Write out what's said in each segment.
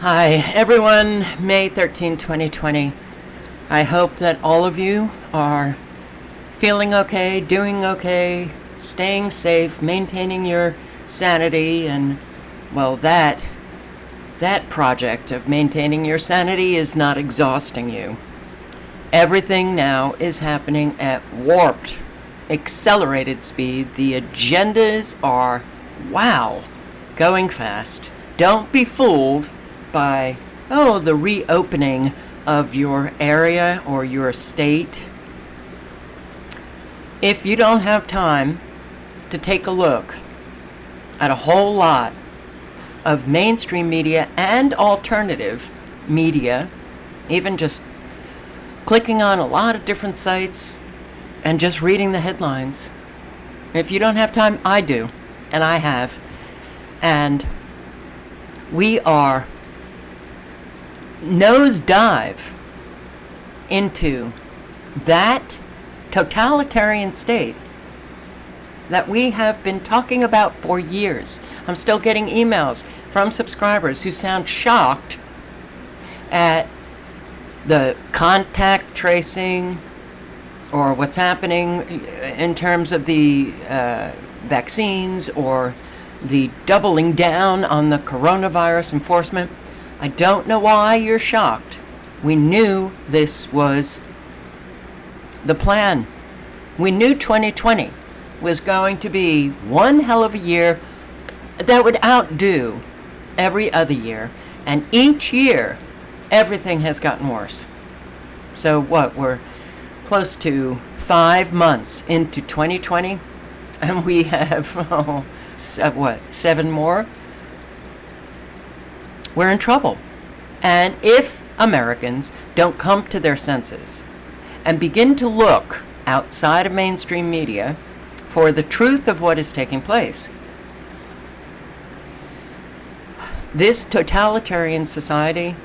Hi, everyone. May 13, 2020. I hope that all of you are feeling okay, doing okay, staying safe, maintaining your sanity, and, well, that project of maintaining your sanity is not exhausting you. Everything now is happening at warped, accelerated speed. The agendas are, wow, going fast. Don't be fooled by, the reopening of your area or your state. If you don't have time to take a look at a whole lot of mainstream media and alternative media, even just clicking on a lot of different sites and just reading the headlines. If you don't have time, I do, and I have. And we are nosedive into that totalitarian state that we have been talking about for years. I'm still getting emails from subscribers who sound shocked at the contact tracing or what's happening in terms of the vaccines or the doubling down on the coronavirus enforcement. I don't know why you're shocked. We knew this was the plan. We knew 2020 was going to be one hell of a year that would outdo every other year. And each year, everything has gotten worse. So what, we're close to 5 months into 2020, and we have, 7 more? We're in trouble. And if Americans don't come to their senses and begin to look outside of mainstream media for the truth of what is taking place, this totalitarian society,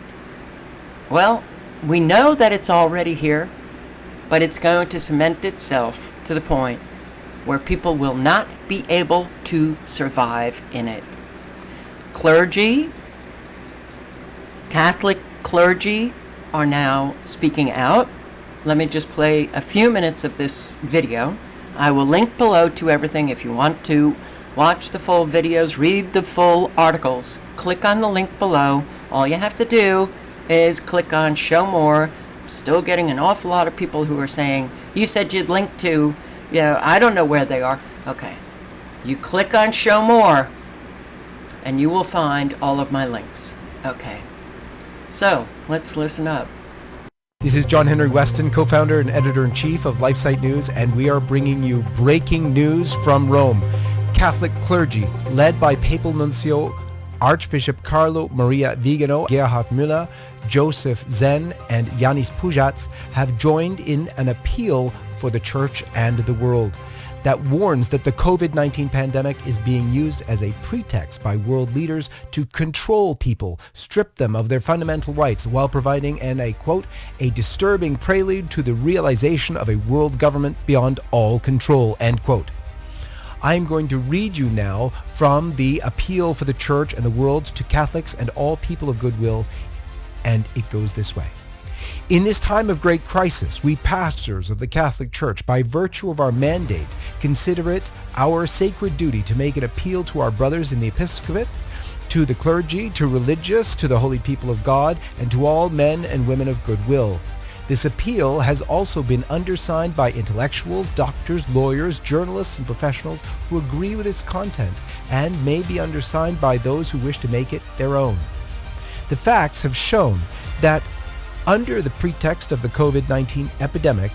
well, we know that it's already here, but it's going to cement itself to the point where people will not be able to survive in it. Clergy, Catholic clergy are now speaking out. Let me just play a few minutes of this video. I will link below to everything if you want to watch the full videos, read the full articles. Click on the link below. All you have to do is click on show more. I'm still getting an awful lot of people who are saying, you said you'd link to, I don't know where they are. Okay. You click on show more and you will find all of my links. Okay. So, let's listen up. This is John Henry Weston, co-founder and editor-in-chief of LifeSite News, and we are bringing you breaking news from Rome. Catholic clergy, led by Papal Nuncio Archbishop Carlo Maria Vigano, Gerhard Müller, Joseph Zen, and Yanis Pujats, have joined in an appeal for the Church and the world that warns that the COVID-19 pandemic is being used as a pretext by world leaders to control people, strip them of their fundamental rights, while providing a quote, a disturbing prelude to the realization of a world government beyond all control, end quote. I am going to read you now from the appeal for the Church and the world to Catholics and all people of goodwill, and it goes this way. In this time of great crisis, we pastors of the Catholic Church, by virtue of our mandate, consider it our sacred duty to make an appeal to our brothers in the episcopate, to the clergy, to religious, to the holy people of God, and to all men and women of goodwill. This appeal has also been undersigned by intellectuals, doctors, lawyers, journalists, and professionals who agree with its content, and may be undersigned by those who wish to make it their own. The facts have shown that under the pretext of the COVID-19 epidemic,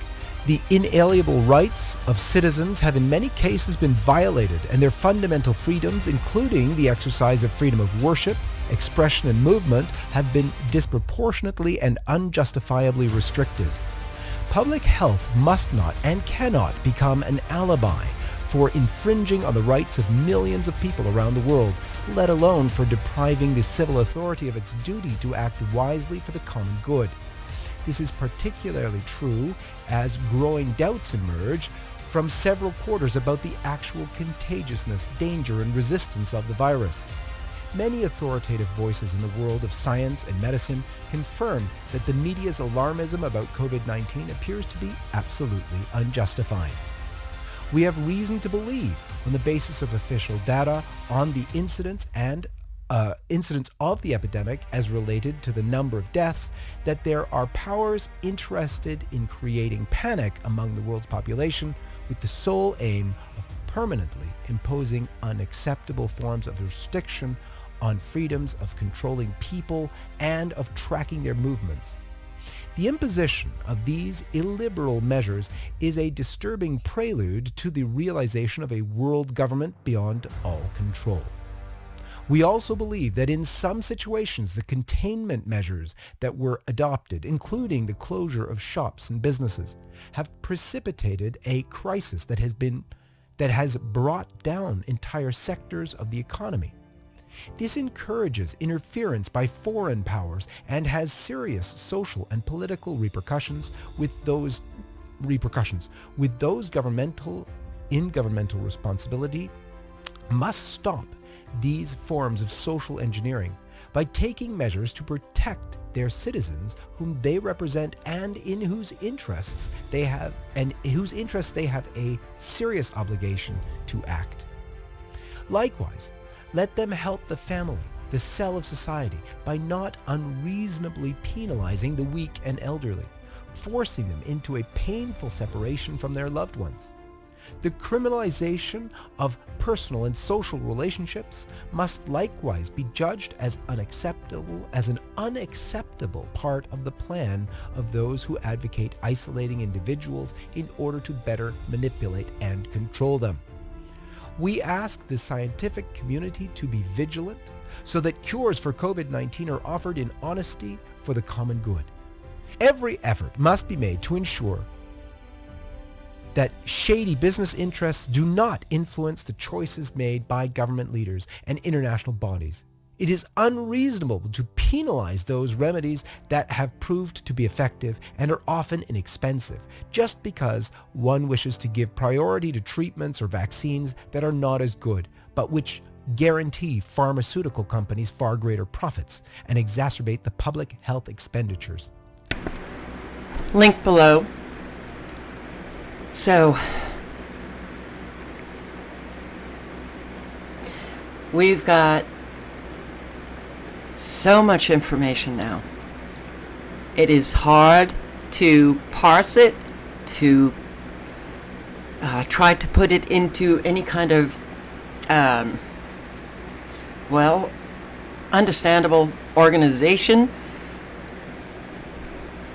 the inalienable rights of citizens have in many cases been violated, and their fundamental freedoms, including the exercise of freedom of worship, expression, and movement, have been disproportionately and unjustifiably restricted. Public health must not and cannot become an alibi for infringing on the rights of millions of people around the world, let alone for depriving the civil authority of its duty to act wisely for the common good. This is particularly true as growing doubts emerge from several quarters about the actual contagiousness, danger, and resistance of the virus. Many authoritative voices in the world of science and medicine confirm that the media's alarmism about COVID-19 appears to be absolutely unjustified. We have reason to believe, on the basis of official data on the incidence of the epidemic as related to the number of deaths, that there are powers interested in creating panic among the world's population with the sole aim of permanently imposing unacceptable forms of restriction on freedoms of controlling people and of tracking their movements. The imposition of these illiberal measures is a disturbing prelude to the realization of a world government beyond all control. We also believe that in some situations the containment measures that were adopted, including the closure of shops and businesses, have precipitated a crisis that has brought down entire sectors of the economy. This encourages interference by foreign powers and has serious social and political repercussions with those governmental responsibility must stop these forms of social engineering by taking measures to protect their citizens whom they represent and in whose interests they have a serious obligation to act. Likewise, let them help the family, the cell of society, by not unreasonably penalizing the weak and elderly, forcing them into a painful separation from their loved ones. The criminalization of personal and social relationships must likewise be judged as an unacceptable part of the plan of those who advocate isolating individuals in order to better manipulate and control them. We ask the scientific community to be vigilant so that cures for COVID-19 are offered in honesty for the common good. Every effort must be made to ensure that shady business interests do not influence the choices made by government leaders and international bodies. It is unreasonable to penalize those remedies that have proved to be effective and are often inexpensive, just because one wishes to give priority to treatments or vaccines that are not as good, but which guarantee pharmaceutical companies far greater profits and exacerbate the public health expenditures. Link below. So, we've got so much information now. It is hard to parse it, to try to put it into any kind of, understandable organization.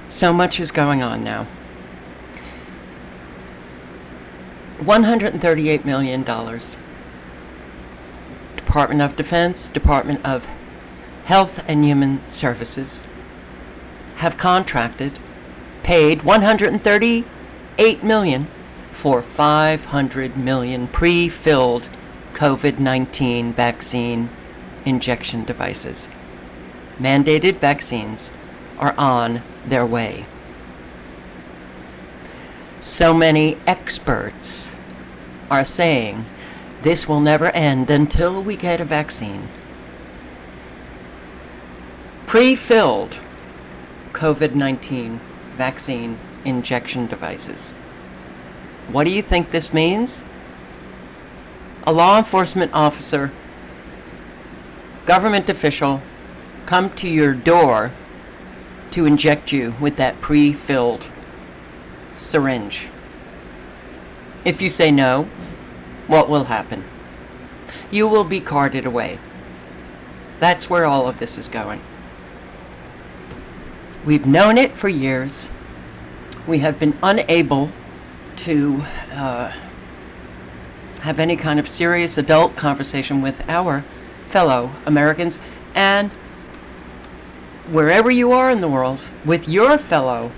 So much is going on now. $138 million. Department of Defense, Department of Health and Human Services have paid $138 million for 500 million pre-filled COVID-19 vaccine injection devices. Mandated vaccines are on their way. So many experts are saying this will never end until we get a vaccine. Pre-filled COVID-19 vaccine injection devices. What do you think this means? A law enforcement officer, government official, come to your door to inject you with that pre-filled syringe. If you say no, what will happen? You will be carted away. That's where all of this is going. We've known it for years. We have been unable to have any kind of serious adult conversation with our fellow Americans, and wherever you are in the world, with your fellow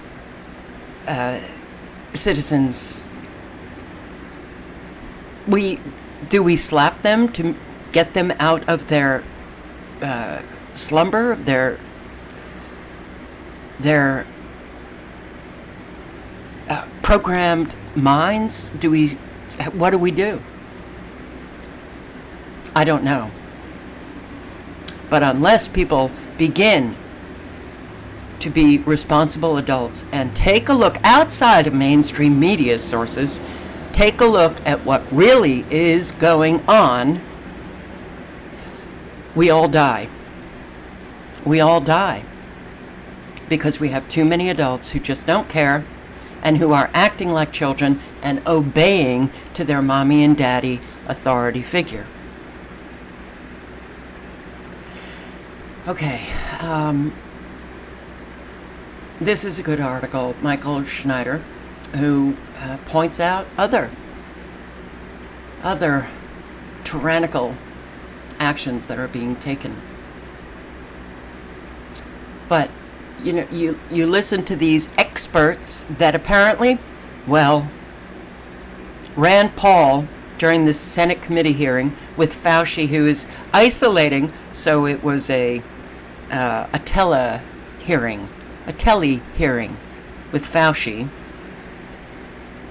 citizens, we slap them to get them out of their slumber, their programmed minds? What do we do? I don't know. But unless people begin to be responsible adults and take a look outside of mainstream media sources, take a look at what really is going on, we all die. We all die because we have too many adults who just don't care and who are acting like children and obeying to their mommy and daddy authority figure. Okay, this is a good article. Michael Schneider, who points out other tyrannical actions that are being taken. But you know, you listen to these experts that apparently, well, Rand Paul during the Senate committee hearing with Fauci, who is isolating, so it was a tele-hearing with Fauci.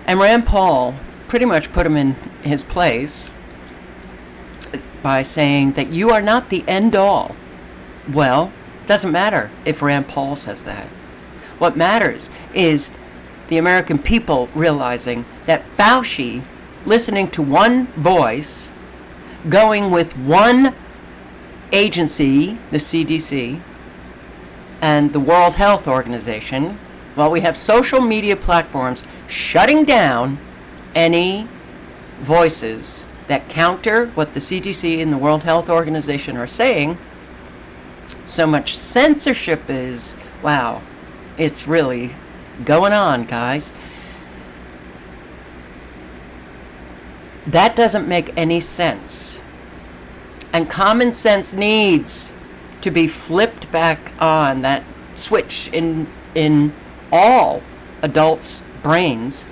And Rand Paul pretty much put him in his place by saying that you are not the end-all. Well, doesn't matter if Rand Paul says that. What matters is the American people realizing that Fauci, listening to one voice, going with one agency, the CDC, and the World Health Organization, while we have social media platforms shutting down any voices that counter what the CDC and the World Health Organization are saying, so much censorship is, wow, it's really going on, guys. That doesn't make any sense. And common sense needs to be flipped back on, that switch in all adults' brains.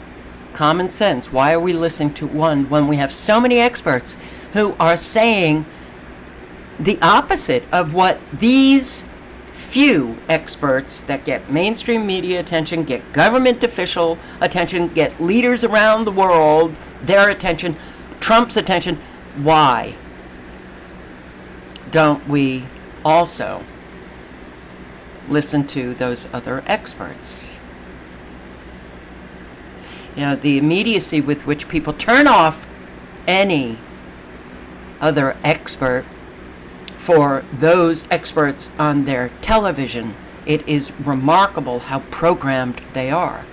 Common sense. Why are we listening to one when we have so many experts who are saying the opposite of what these few experts that get mainstream media attention, get government official attention, get leaders around the world their attention, Trump's attention? Why don't we also listen to those other experts? You know, the immediacy with which people turn off any other expert for those experts on their television, it is remarkable how programmed they are.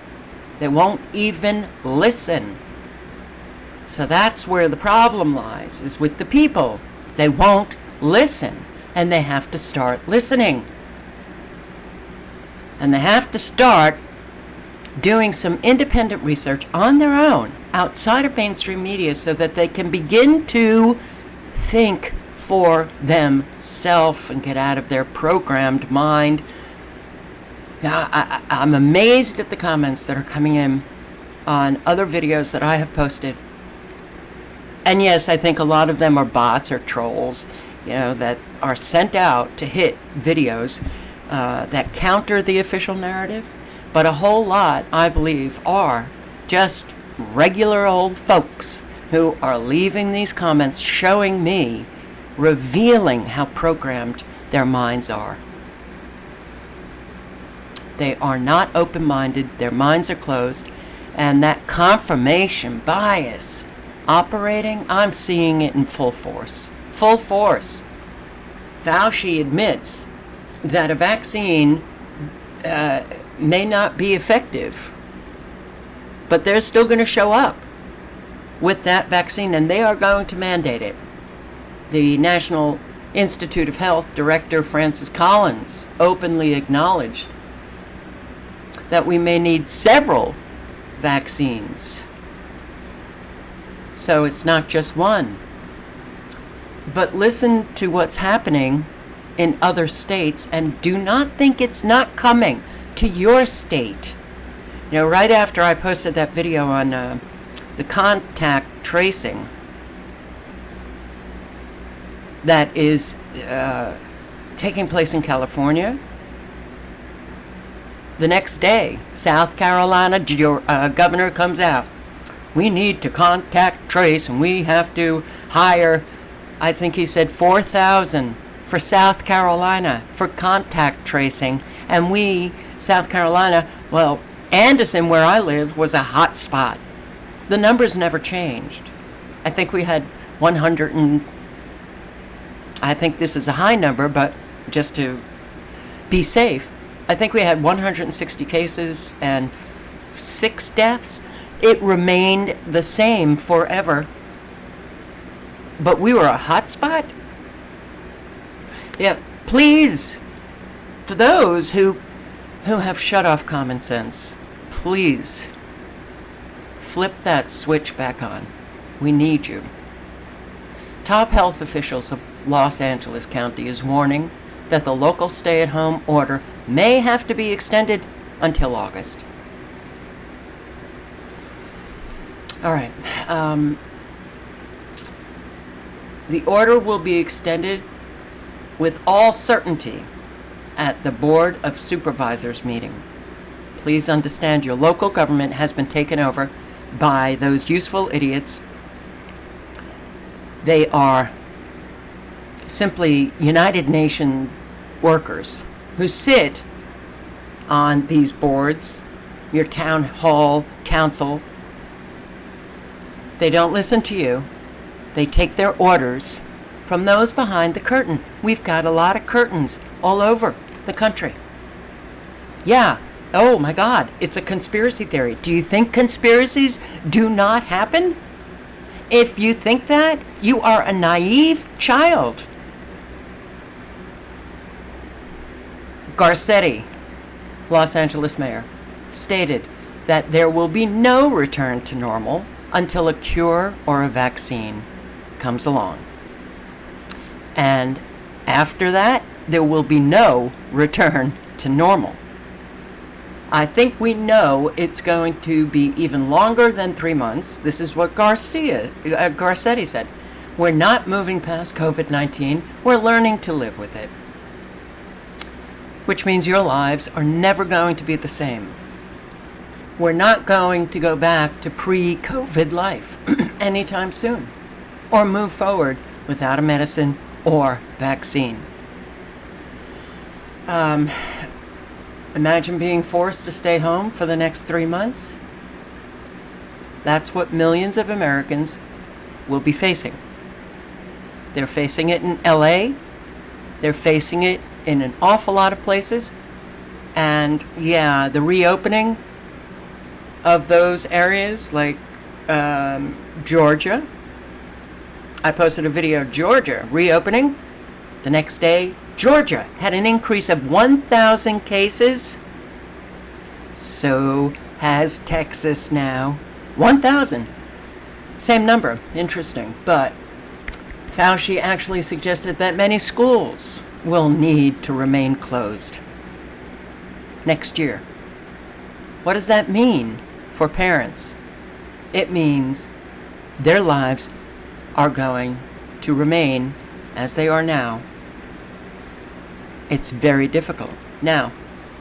They won't even listen. So that's where the problem lies, is with the people. They won't listen, and they have to start listening. And they have to start doing some independent research on their own, outside of mainstream media, so that they can begin to think for themselves and get out of their programmed mind. Now, I'm amazed at the comments that are coming in on other videos that I have posted. And yes, I think a lot of them are bots or trolls, you know, that are sent out to hit videos that counter the official narrative. But a whole lot, I believe, are just regular old folks who are leaving these comments showing me, revealing how programmed their minds are. They are not open-minded, their minds are closed, and that confirmation bias operating, I'm seeing it in full force. Full force. Fauci admits that a vaccine may not be effective, but they're still going to show up with that vaccine, and they are going to mandate it. The National Institute of Health Director Francis Collins openly acknowledged that we may need several vaccines. So it's not just one. But listen to what's happening in other states, and do not think it's not coming to your state. You know, right after I posted that video on the contact tracing that is taking place in California, the next day, South Carolina governor comes out. We need to contact trace, and we have to hire, I think he said 4,000 for South Carolina for contact tracing. And we, South Carolina, well, Anderson, where I live, was a hot spot. The numbers never changed. I think we had 100 and I think this is a high number, but just to be safe, I think we had 160 cases and 6 deaths. It remained the same forever. But we were a hot spot. Yeah, please, to those who have shut off common sense, please flip that switch back on. We need you. Top health officials of Los Angeles County is warning that the local stay-at-home order may have to be extended until August. All right. The order will be extended with all certainty at the Board of Supervisors meeting. Please understand your local government has been taken over by those useful idiots. They are simply United Nations workers who sit on these boards, your town hall council. They don't listen to you. They take their orders from those behind the curtain. We've got a lot of curtains all over the country. Yeah. Oh my God. It's a conspiracy theory. Do you think conspiracies do not happen? If you think that, you are a naive child. Garcetti, Los Angeles mayor, stated that there will be no return to normal until a cure or a vaccine comes along. And after that, there will be no return to normal. I think we know it's going to be even longer than 3 months. This is what Garcetti said. We're not moving past COVID-19. We're learning to live with it. Which means your lives are never going to be the same. We're not going to go back to pre-COVID life anytime soon, or move forward without a medicine or vaccine. Imagine being forced to stay home for the next 3 months. That's what millions of Americans will be facing. They're facing it in LA. They're facing it in an awful lot of places. And yeah, the reopening of those areas like Georgia. I posted a video of Georgia reopening. The next day, Georgia had an increase of 1,000 cases. So has Texas now. 1,000. Same number. Interesting. But Fauci actually suggested that many schools will need to remain closed next year. What does that mean for parents? It means their lives are going to remain as they are now. It's very difficult. Now,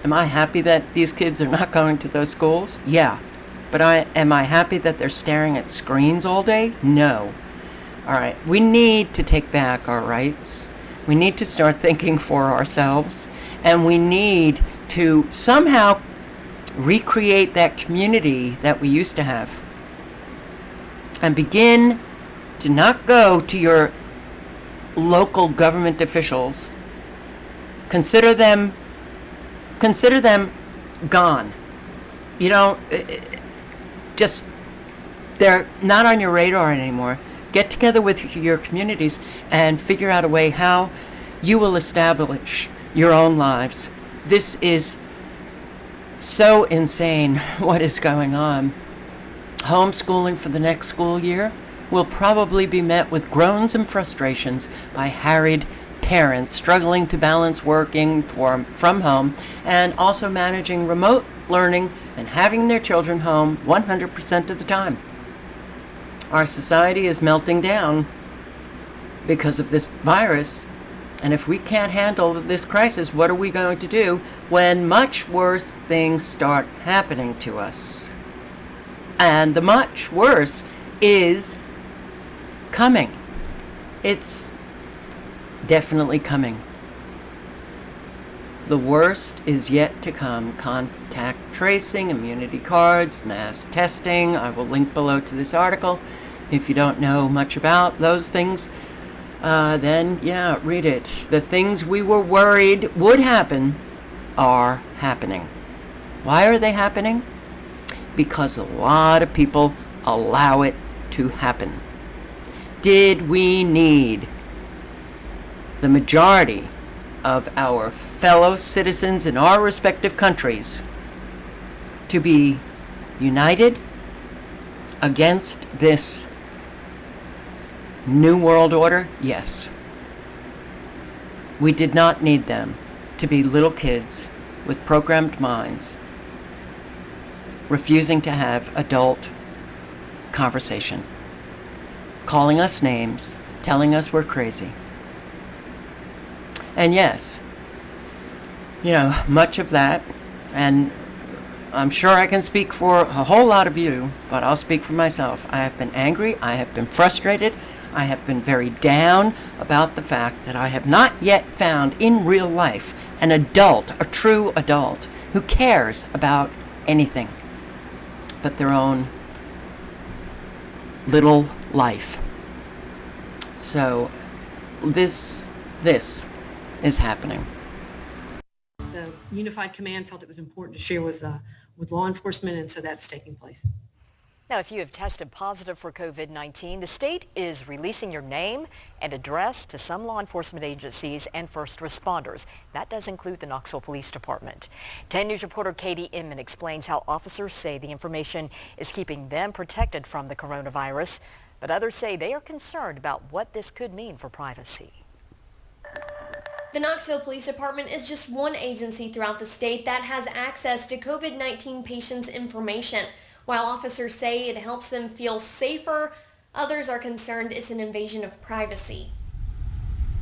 am I happy that these kids are not going to those schools? Yeah. But am I happy that they're staring at screens all day? No. All right. We need to take back our rights. We need to start thinking for ourselves. And we need to somehow recreate that community that we used to have. And begin to not go to your local government officials. Consider them gone. You know, just they're not on your radar anymore. Get together with your communities and figure out a way how you will establish your own lives. This is so insane what is going on. Homeschooling for the next school year will probably be met with groans and frustrations by harried parents struggling to balance working from home and also managing remote learning and having their children home 100% of the time. Our society is melting down because of this virus, and if we can't handle this crisis, what are we going to do when much worse things start happening to us? And the much worse is coming. It's definitely coming. The worst is yet to come. Contact tracing, immunity cards, mass testing. I will link below to this article. If you don't know much about those things, then yeah, read it. The things we were worried would happen are happening. Why are they happening? Because a lot of people allow it to happen. Did we need the majority of our fellow citizens in our respective countries to be united against this new world order? Yes. We did not need them to be little kids with programmed minds refusing to have adult conversation, calling us names, telling us we're crazy. And yes, you know, much of that, and I'm sure I can speak for a whole lot of you, but I'll speak for myself. I have been angry, I have been frustrated, I have been very down about the fact that I have not yet found in real life an adult, a true adult, who cares about anything but their own little life. So this is happening. The Unified Command felt it was important to share with law enforcement, and so that's taking place. Now, if you have tested positive for COVID-19, the state is releasing your name and address to some law enforcement agencies and first responders. That does include the Knoxville Police Department. 10 News reporter Katie Inman explains how officers say the information is keeping them protected from the coronavirus, but others say they are concerned about what this could mean for privacy. The Knoxville Police Department is just one agency throughout the state that has access to COVID-19 patients' information. While officers say it helps them feel safer, others are concerned it's an invasion of privacy.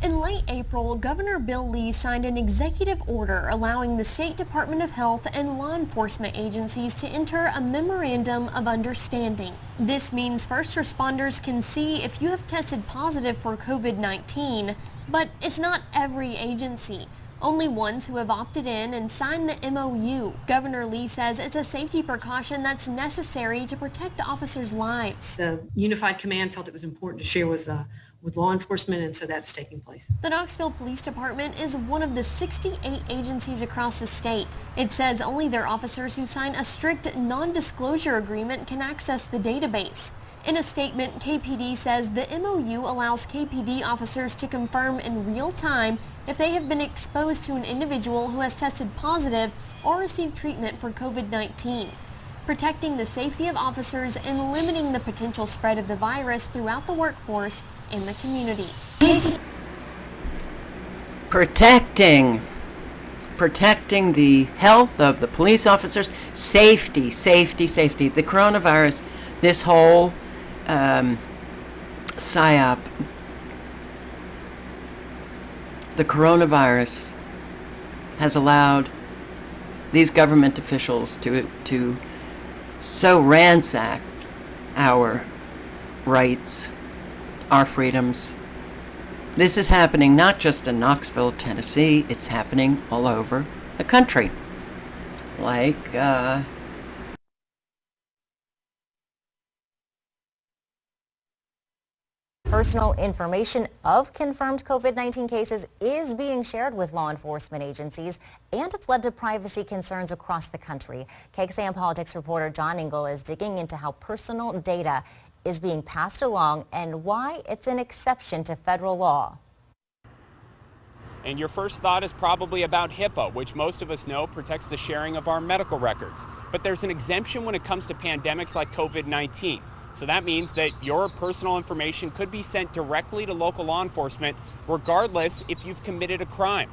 In late April, Governor Bill Lee signed an executive order allowing the State Department of Health and law enforcement agencies to enter a memorandum of understanding. This means first responders can see if you have tested positive for COVID-19, but it's not every agency. Only ones who have opted in and signed the MOU. Governor Lee says it's a safety precaution that's necessary to protect officers' lives. The Unified Command felt it was important to share with law enforcement, and so that's taking place. The Knoxville Police Department is one of the 68 agencies across the state. It says only their officers who sign a strict non-disclosure agreement can access the database. In a statement, KPD says the MOU allows KPD officers to confirm in real time if they have been exposed to an individual who has tested positive or received treatment for COVID-19, protecting the safety of officers and limiting the potential spread of the virus throughout the workforce and the community. Protecting the health of the police officers, safety. The coronavirus, this whole psyop, the coronavirus has allowed these government officials to so ransack our rights, our freedoms. This is happening not just in Knoxville, Tennessee, it's happening all over the country. Like, Personal information of confirmed COVID-19 cases is being shared with law enforcement agencies, and it's led to privacy concerns across the country. KXAN Politics reporter John Engel is digging into how personal data is being passed along and why it's an exception to federal law. And your first thought is probably about HIPAA, which most of us know protects the sharing of our medical records. But there's an exemption when it comes to pandemics like COVID-19. So that means that your personal information could be sent directly to local law enforcement, regardless if you've committed a crime.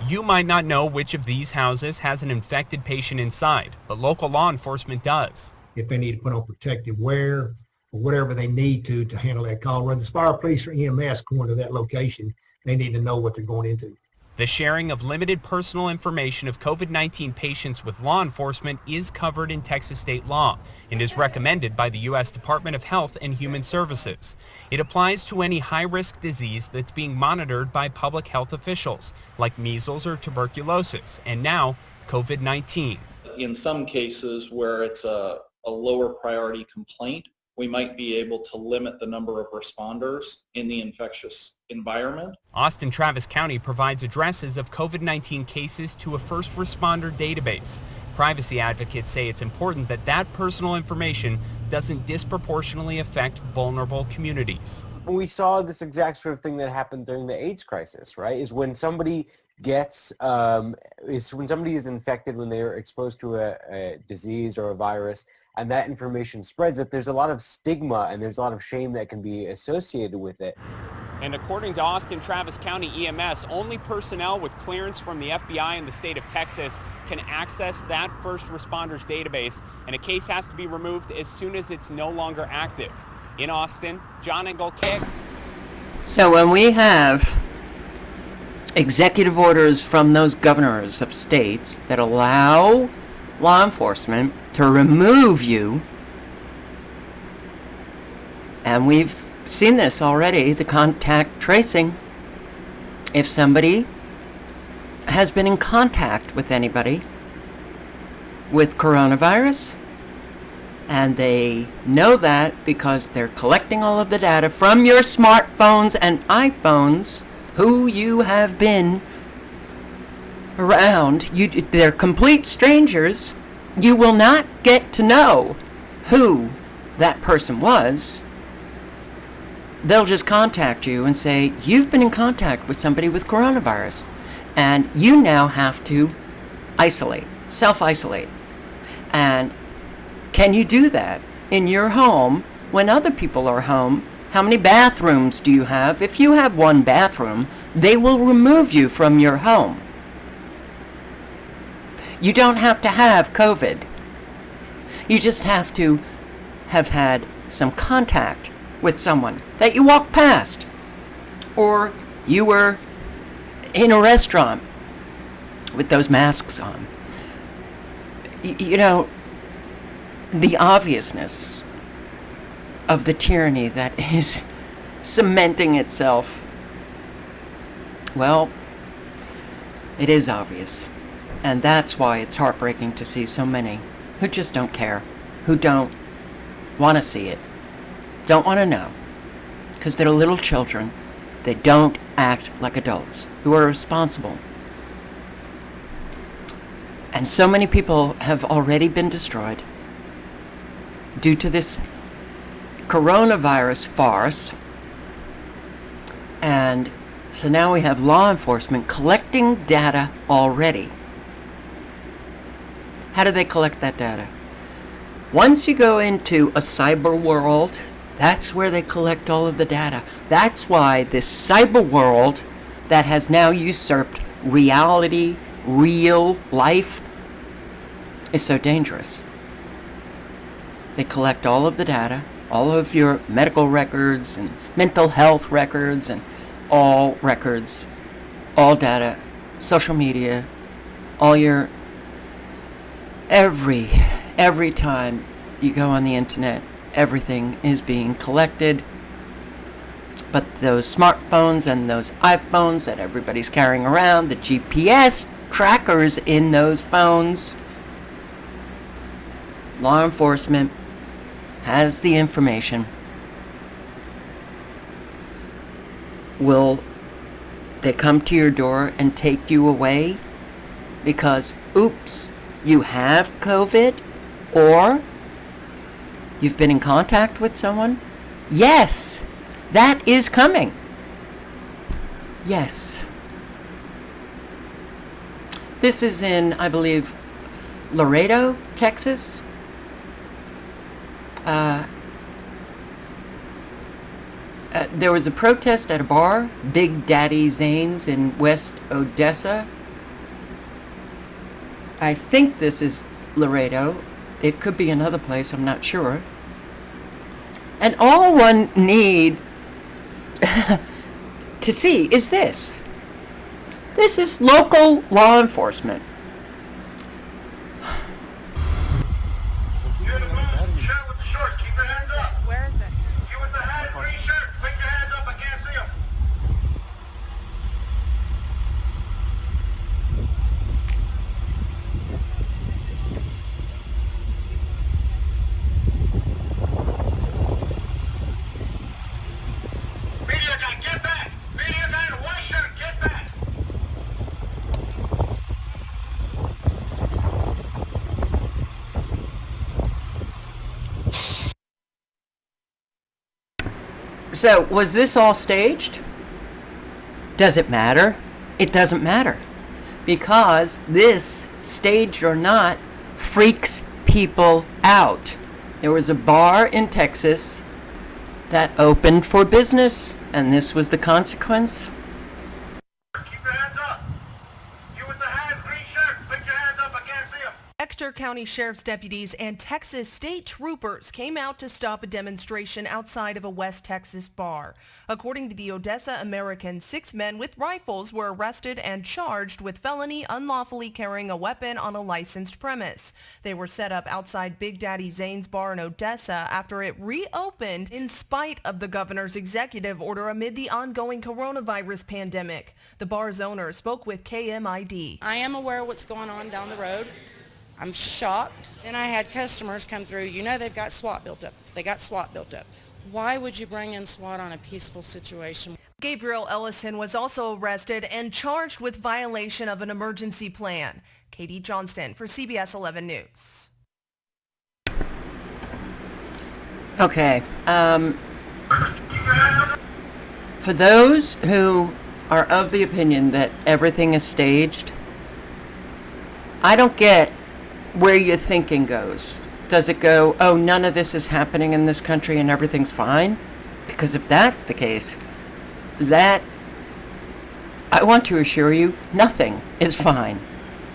You might not know which of these houses has an infected patient inside, but local law enforcement does. If they need to put on protective wear or whatever they need to handle that call, whether it's fire, police, or EMS going to that location, they need to know what they're going into. The sharing of limited personal information of COVID-19 patients with law enforcement is covered in Texas state law and is recommended by the U.S. Department of Health and Human Services. It applies to any high-risk disease that's being monitored by public health officials, like measles or tuberculosis, and now COVID-19. In some cases where it's a lower priority complaint, we might be able to limit the number of responders in the infectious environment. Austin Travis County provides addresses of COVID-19 cases to a first responder database. Privacy advocates say it's important that that personal information doesn't disproportionately affect vulnerable communities. We saw this exact sort of thing that happened during the AIDS crisis, right? Is when somebody gets, when somebody is infected, when they are exposed to a disease or a virus, and that information spreads, that there's a lot of stigma and there's a lot of shame that can be associated with it. And according to Austin Travis County EMS, only personnel with clearance from the FBI in the state of Texas can access that first responders database, and a case has to be removed as soon as it's no longer active. In Austin, John Engel, KX. So when we have executive orders from those governors of states that allow law enforcement to remove you, and we've seen this already, the contact tracing. If somebody has been in contact with anybody with coronavirus, and they know that because they're collecting all of the data from your smartphones and iPhones, who you have been around, they're complete strangers. You will not get to know who that person was. They'll just contact you and say, you've been in contact with somebody with coronavirus, and you now have to isolate, self-isolate. And can you do that in your home when other people are home? How many bathrooms do you have? If you have one bathroom, they will remove you from your home. You don't have to have COVID. You just have to have had some contact with someone that you walked past, or you were in a restaurant with those masks on. You know, the obviousness of the tyranny that is cementing itself, well, it is obvious. And that's why it's heartbreaking to see so many who just don't care, who don't want to see it, don't want to know, because they're little children. They don't act like adults who are responsible. And so many people have already been destroyed due to this coronavirus farce. And so now we have law enforcement collecting data already. How do they collect that data? Once you go into a cyber world, that's where they collect all of the data. That's why this cyber world that has now usurped reality, real life, is so dangerous. They collect all of the data, all of your medical records and mental health records and all records, all data, social media, all your every time you go on the internet, everything is being collected. But those smartphones and those iPhones that everybody's carrying around, the GPS trackers in those phones, law enforcement has the information. Will they come to your door and take you away because, oops, you have COVID, or you've been in contact with someone? Yes, that is coming. Yes. This is in, I believe, Laredo, Texas. There was a protest at a bar, Big Daddy Zane's in West Odessa. I think this is Laredo. It could be another place, I'm not sure. And all one need to see is this. This is local law enforcement. You're the blue shirt with the shorts. Keep your hands up. Where is it? You with the hat, green shirt. Put your hands up. I can't see them. Media guy, get back. Media guy in a white shirt, get back. So, was this all staged? Does it matter? It doesn't matter. Because this, staged or not, freaks people out. There was a bar in Texas that opened for business, and this was the consequence. Keep your hands up. You with the hat, green shirt. Put your hands up. I can't see them. Ector County Sheriff's deputies and Texas state troopers came out to stop a demonstration outside of a West Texas bar. According to the Odessa American, 6 men with rifles were arrested and charged with felony unlawfully carrying a weapon on a licensed premise. They were set up outside Big Daddy Zane's bar in Odessa after it reopened in spite of the governor's executive order amid the ongoing coronavirus pandemic. The bar's owner spoke with KMID. I am aware of what's going on down the road. I'm shocked. Then I had customers come through. You know they've got SWAT built up. They got SWAT built up. Why would you bring in SWAT on a peaceful situation? Gabriel Ellison was also arrested and charged with violation of an emergency plan. Katie Johnston for CBS 11 News. Okay. For those who are of the opinion that everything is staged, I don't get where your thinking goes. Does it go, oh, none of this is happening in this country and everything's fine? Because if that's the case, I want to assure you, nothing is fine.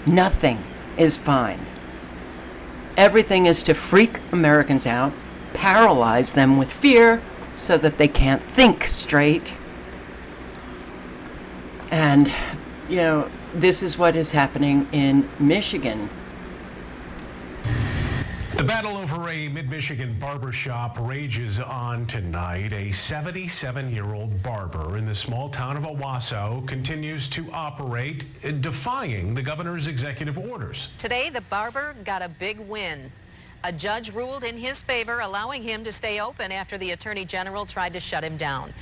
Nothing is fine. Everything is to freak Americans out, paralyze them with fear so that they can't think straight. And, you know, this is what is happening in Michigan. The battle over a mid-Michigan barber shop rages on tonight. A 77-year-old barber in the small town of Owasso continues to operate, defying the governor's executive orders. Today, the barber got a big win. A judge ruled in his favor, allowing him to stay open after the Attorney General tried to shut him down.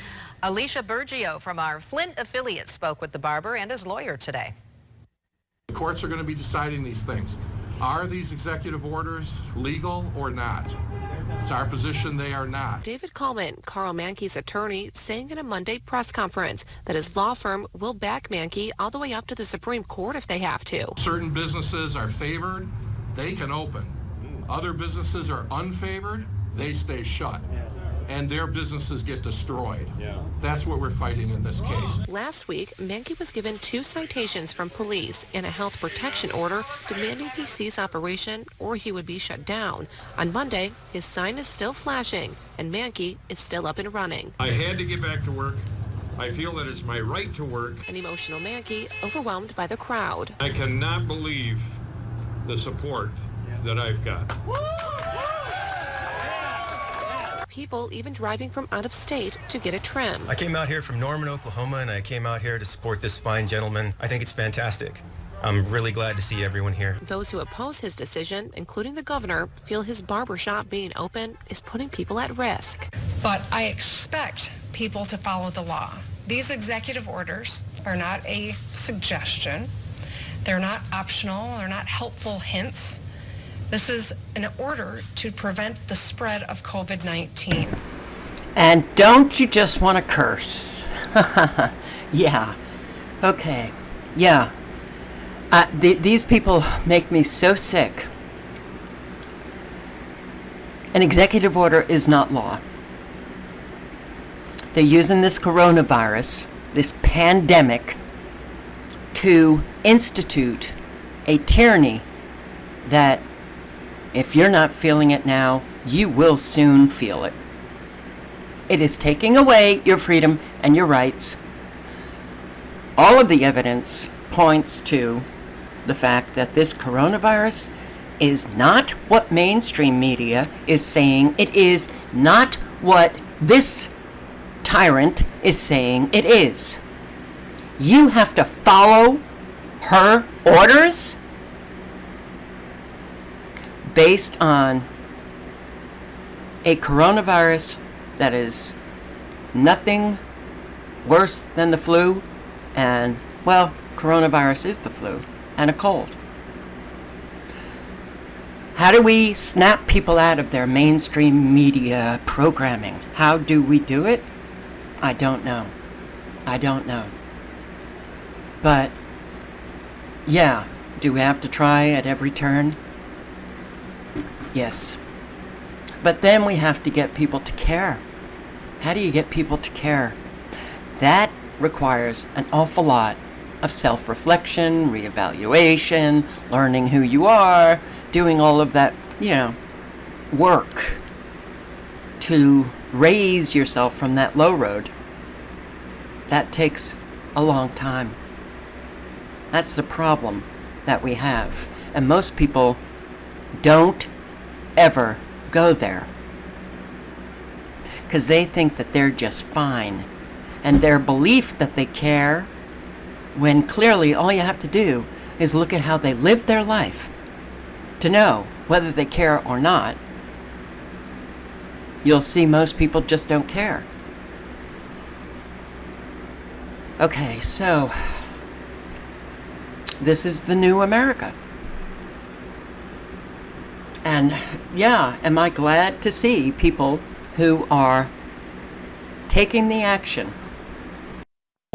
Alicia Bergio from our Flint affiliate spoke with the barber and his lawyer today. The courts are going to be deciding these things. Are these executive orders legal or not? It's our position they are not. David Coleman, Carl Mankey's attorney, saying in a Monday press conference that his law firm will back Mankey all the way up to the Supreme Court if they have to. Certain businesses are favored, they can open. Other businesses are unfavored, they stay shut. And their businesses get destroyed. That's what we're fighting in this case. Last week, Mankey was given 2 citations from police and a health protection order demanding he cease operation or he would be shut down. On Monday, his sign is still flashing and Mankey is still up and running. I had to get back to work. I feel that it's my right to work. An emotional Mankey overwhelmed by the crowd. I cannot believe the support that I've got. People even driving from out of state to get a trim. I came out here from Norman, Oklahoma, and I came out here to support this fine gentleman. I think it's fantastic. I'm really glad to see everyone here. Those who oppose his decision, including the governor, feel his barbershop being open is putting people at risk. But I expect people to follow the law. These executive orders are not a suggestion. They're not optional. They're not helpful hints. This is an order to prevent the spread of COVID-19. And don't you just want to curse? Yeah. Okay. Yeah. These people make me so sick. An executive order is not law. They're using this coronavirus, this pandemic, to institute a tyranny that if you're not feeling it now, you will soon feel it. It is taking away your freedom and your rights. All of the evidence points to the fact that this coronavirus is not what mainstream media is saying it is, not what this tyrant is saying it is. You have to follow her orders based on a coronavirus that is nothing worse than the flu, and, well, coronavirus is the flu and a cold. How do we snap people out of their mainstream media programming? How do we do it? I don't know. I don't know. But, yeah, do we have to try at every turn? Yes. But then we have to get people to care. How do you get people to care? That requires an awful lot of self-reflection, reevaluation, learning who you are, doing all of that, work to raise yourself from that low road. That takes a long time. That's the problem that we have. And most people don't ever go there because they think that they're just fine. And their belief that they care, when clearly all you have to do is look at how they live their life to know whether they care or not. You'll see most people just don't care. Okay, so this is the new America. And yeah, am I glad to see people who are taking the action.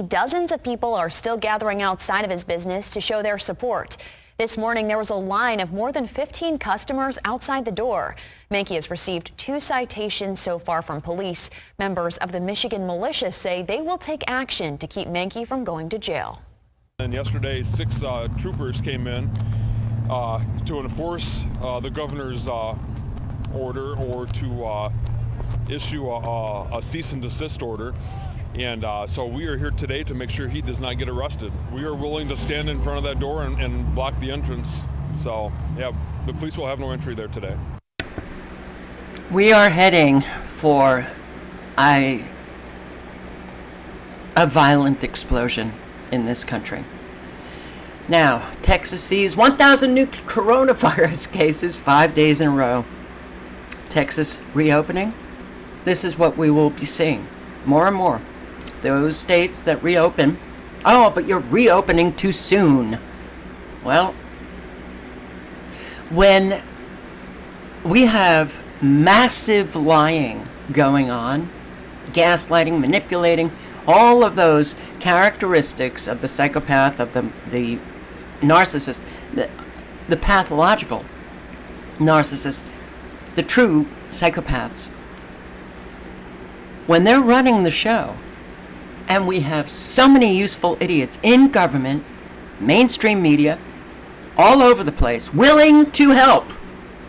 Dozens of people are still gathering outside of his business to show their support. This morning, there was a line of more than 15 customers outside the door. Mankey has received 2 citations so far from police. Members of the Michigan militia say they will take action to keep Mankey from going to jail. And yesterday, 6 troopers came in to enforce the governor's order or to issue a cease and desist order. And so we are here today to make sure he does not get arrested. We are willing to stand in front of that door and block the entrance. So, yeah, the police will have no entry there today. We are heading for a violent explosion in this country. Now, Texas sees 1,000 new coronavirus cases 5 days in a row. Texas reopening. This is what we will be seeing more and more. Those states that reopen, oh, but you're reopening too soon. Well, when we have massive lying going on, gaslighting, manipulating, all of those characteristics of the psychopath, of the narcissist, the pathological narcissist, the true psychopaths, when they're running the show, and we have so many useful idiots in government, mainstream media, all over the place, willing to help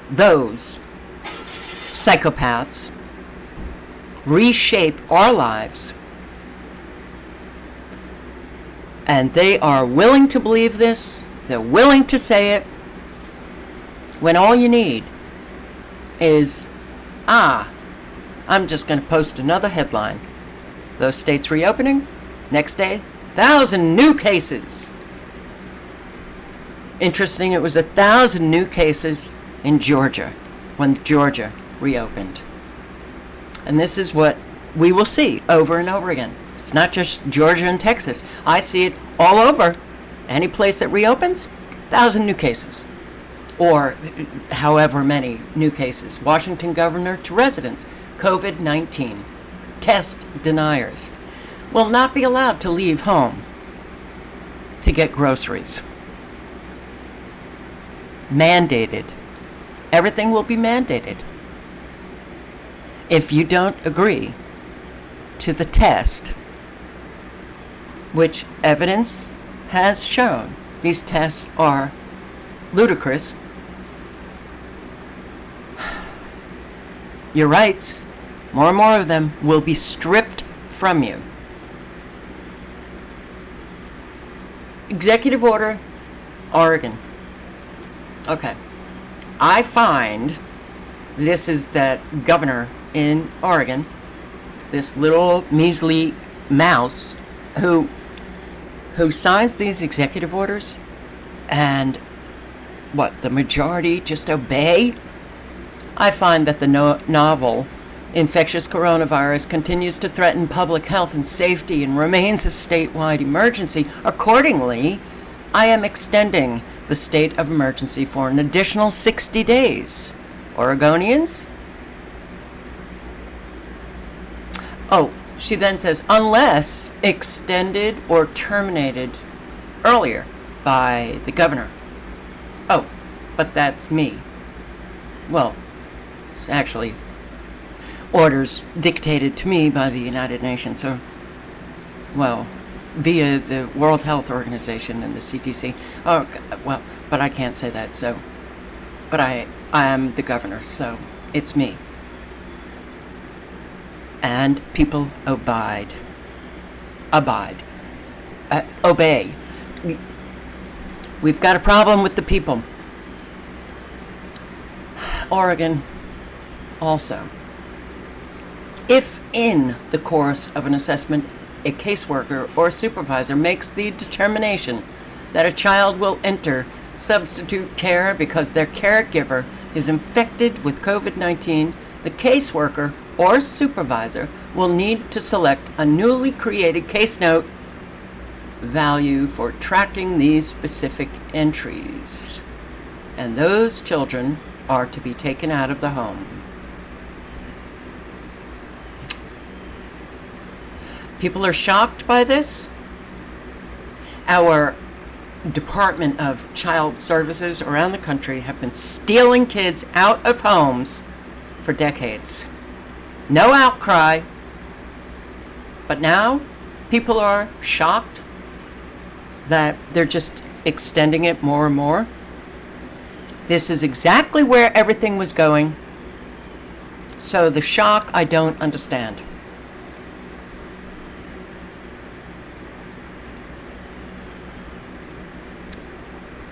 those psychopaths reshape our lives, and they are willing to believe this, they're willing to say it, when all you need is, I'm just going to post another headline. Those states reopening, next day, 1,000 new cases. Interesting, it was 1,000 new cases in Georgia when Georgia reopened. And this is what we will see over and over again. It's not just Georgia and Texas. I see it all over. Any place that reopens, 1,000 new cases. Or however many new cases. Washington governor to residents, COVID-19. Test deniers will not be allowed to leave home to get groceries. Mandated. Everything will be mandated. If you don't agree to the test, which evidence has shown these tests are ludicrous, your rights, more and more of them, will be stripped from you. Executive order, Oregon. Okay. I find this is that governor in Oregon, this little measly mouse who signs these executive orders, and what, the majority just obey? I find that the novel infectious coronavirus continues to threaten public health and safety and remains a statewide emergency. Accordingly, I am extending the state of emergency for an additional 60 days. Oregonians? Oh, she then says, unless extended or terminated earlier by the governor. Oh, but that's me. Well, it's actually orders dictated to me by the United Nations, so, well, via the World Health Organization and the CDC. Oh, well, but I can't say that, so, but I am the governor, so it's me. And people obey. We've got a problem with the people. Oregon also. If in the course of an assessment, a caseworker or supervisor makes the determination that a child will enter substitute care because their caregiver is infected with COVID-19, the caseworker or supervisor will need to select a newly created case note value for tracking these specific entries. And those children are to be taken out of the home. People are shocked by this. Our Department of Child Services around the country have been stealing kids out of homes for decades. No outcry. But now people are shocked that they're just extending it more and more. This is exactly where everything was going. So the shock, I don't understand.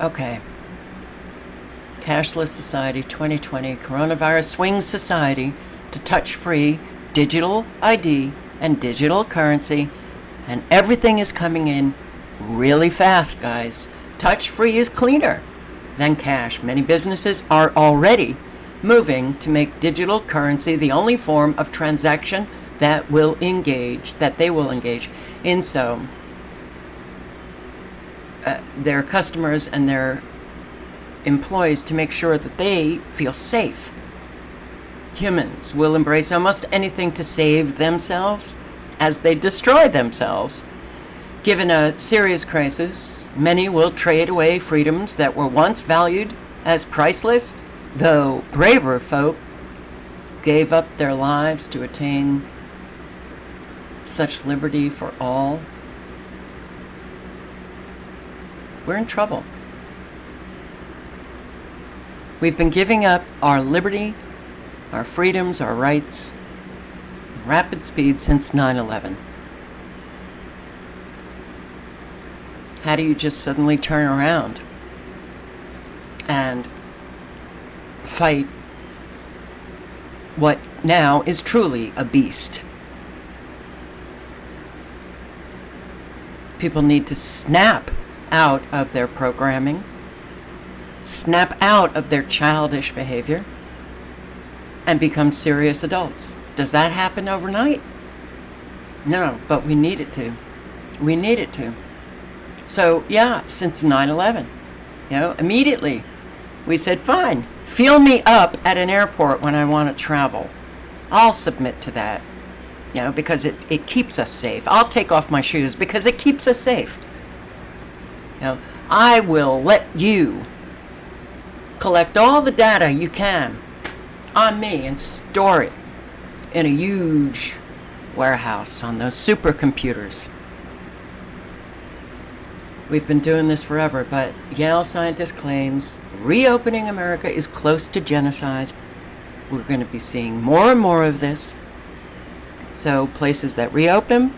Okay. Cashless Society 2020, Coronavirus swings society to touch-free digital ID and digital currency, and everything is coming in really fast, guys. Touch-free is cleaner than cash. Many businesses are already moving to make digital currency the only form of transaction that they will engage in, so their customers and their employees to make sure that they feel safe. Humans will embrace almost anything to save themselves as they destroy themselves. Given a serious crisis, many will trade away freedoms that were once valued as priceless, though braver folk gave up their lives to attain such liberty for all. We're in trouble. We've been giving up our liberty, our freedoms, our rights, at rapid speed since 9/11. How do you just suddenly turn around and fight what now is truly a beast? People need to snap out of their programming, snap out of their childish behavior, and become serious adults. Does that happen overnight? No, but we need it to. We need it to. So, yeah, since 9/11, immediately we said, fine, feel me up at an airport when I want to travel. I'll submit to that, because it keeps us safe. I'll take off my shoes because it keeps us safe. I will let you collect all the data you can on me and store it in a huge warehouse on those supercomputers. We've been doing this forever, but Yale scientist claims reopening America is close to genocide. We're going to be seeing more and more of this. So places that reopen,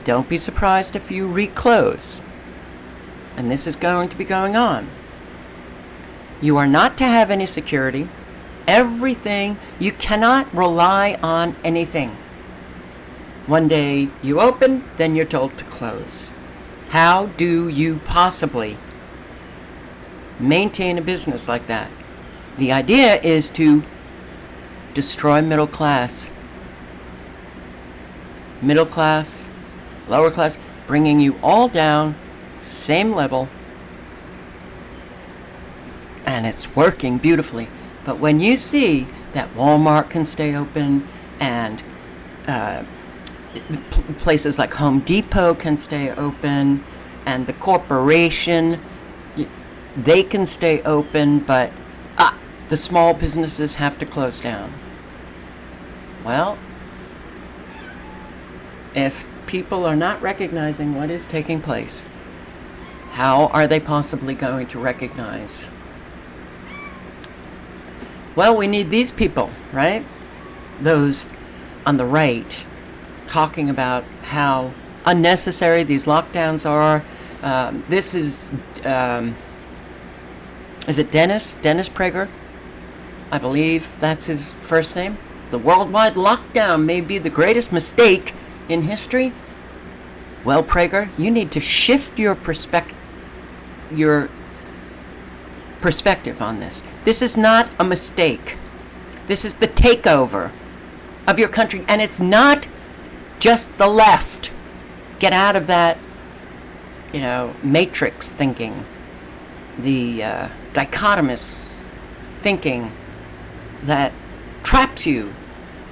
don't be surprised if you reclose. and this is going to be going on. You are not to have any security. Everything, you cannot rely on anything. One day you open, then you're told to close. How do you possibly maintain a business like that? The idea is to destroy middle class. Middle class, lower class, bringing you all down, same level. And it's working beautifully. But when you see that Walmart can stay open and places like Home Depot can stay open and the corporation, they can stay open, but the small businesses have to close down. Well, if people are not recognizing what is taking place, how are they possibly going to recognize? Well, we need these people, right? Those on the right talking about how unnecessary these lockdowns are. This is it Dennis Prager? I believe that's his first name. The worldwide lockdown may be the greatest mistake in history. Well, Prager, you need to shift your perspective on this. This is not a mistake. This is the takeover of your country, and it's not just the left. Get out of that, matrix thinking, the dichotomous thinking that traps you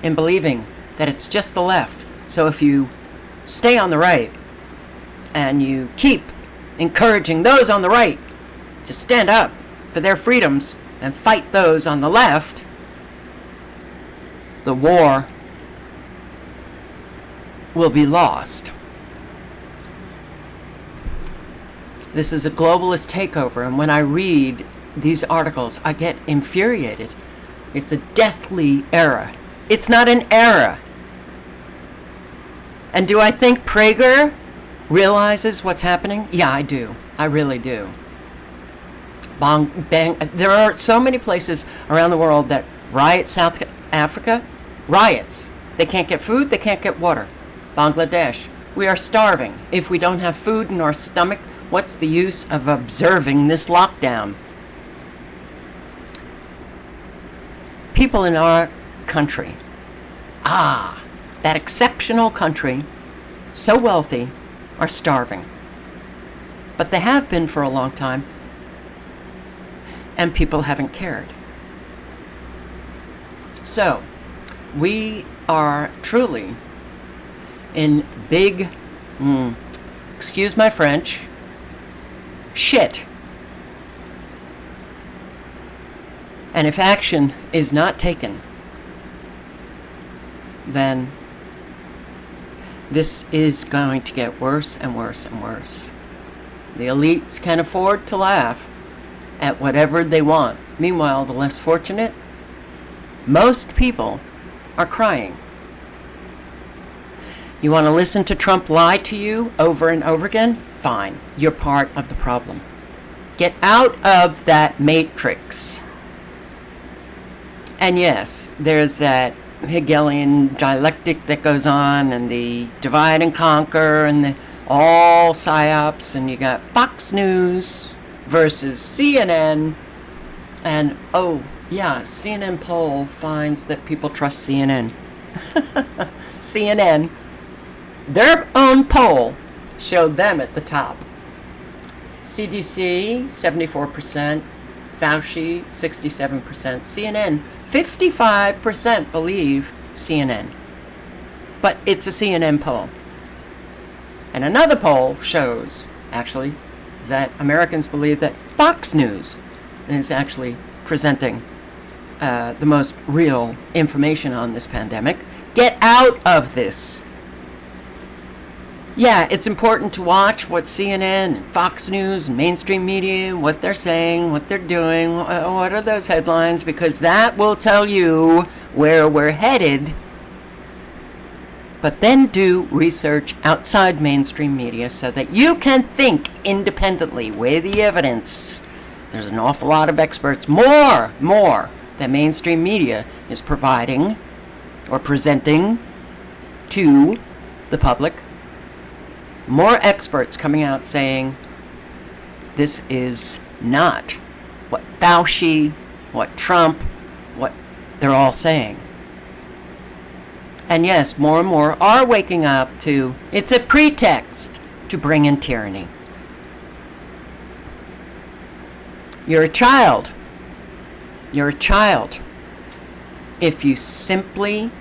in believing that it's just the left. So if you stay on the right and you keep encouraging those on the right to stand up for their freedoms and fight those on the left, the war will be lost. This is a globalist takeover, and when I read these articles, I get infuriated. It's a deathly era. It's not an era. And do I think Prager realizes what's happening? Yeah, I do. I really do. There are so many places around the world that riot. South Africa, riots. They can't get food, they can't get water. Bangladesh, we are starving. If we don't have food in our stomach, what's the use of observing this lockdown? People in our country, that exceptional country, so wealthy, are starving. But they have been for a long time, and people haven't cared. So, we are truly in big, excuse my French, shit. And if action is not taken, then this is going to get worse and worse and worse. The elites can afford to laugh at whatever they want. Meanwhile, the less fortunate, most people are crying. You want to listen to Trump lie to you over and over again? Fine. You're part of the problem. Get out of that matrix. And yes, there's that Hegelian dialectic that goes on, and the divide and conquer, and the all psyops, and you got Fox News versus CNN, and CNN poll finds that people trust CNN. CNN, their own poll showed them at the top. CDC, 74%, Fauci, 67%, CNN, 55% believe CNN. But it's a CNN poll. And another poll shows, actually, that Americans believe that Fox News is actually presenting the most real information on this pandemic. Get out of this. Yeah, it's important to watch what CNN and Fox News and mainstream media, what they're saying, what they're doing, what are those headlines, because that will tell you where we're headed. But then do research outside mainstream media so that you can think independently, weigh the evidence. There's an awful lot of experts, more that mainstream media is providing or presenting to the public. More experts coming out saying this is not what Fauci, what Trump, what they're all saying. And yes, more and more are waking up to it's a pretext to bring in tyranny. You're a child. You're a child if you simply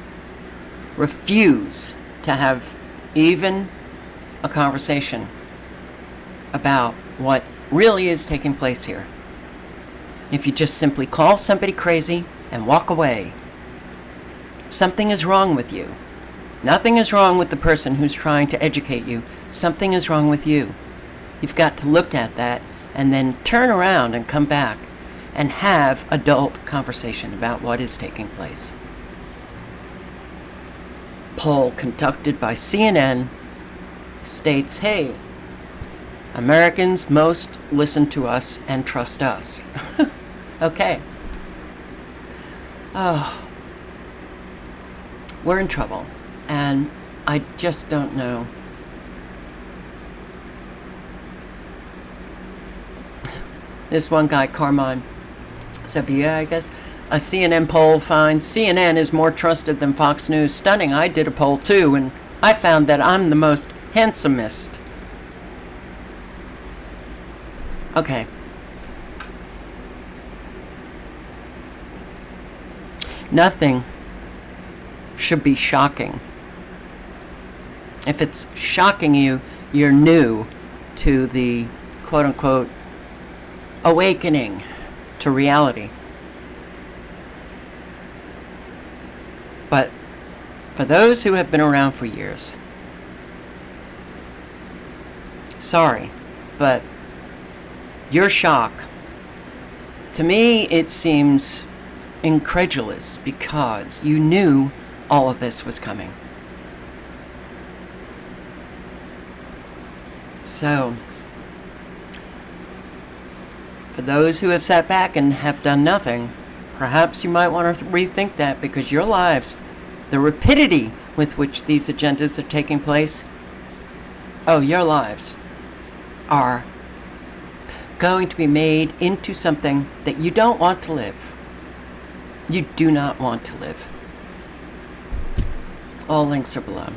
refuse to have even a conversation about what really is taking place here. If you just simply call somebody crazy and walk away, something is wrong with you. Nothing is wrong with the person who's trying to educate you. Something is wrong with you. You've got to look at that and then turn around and come back and have adult conversation about what is taking place. Poll conducted by CNN states, hey, Americans most listen to us and trust us. Okay. Oh, we're in trouble, and I just don't know. This one guy, Carmine, said, yeah, I guess a CNN poll finds CNN is more trusted than Fox News. Stunning. I did a poll too, and I found that I'm the most handsomest. Okay. Nothing should be shocking. If it's shocking you, you're new to the quote-unquote awakening to reality. But for those who have been around for years, sorry, but your shock, to me, it seems incredulous because you knew all of this was coming. So, for those who have sat back and have done nothing, perhaps you might want to rethink that, because your lives, the rapidity with which these agendas are taking place, oh, your lives are going to be made into something that you don't want to live. You do not want to live. All links are below.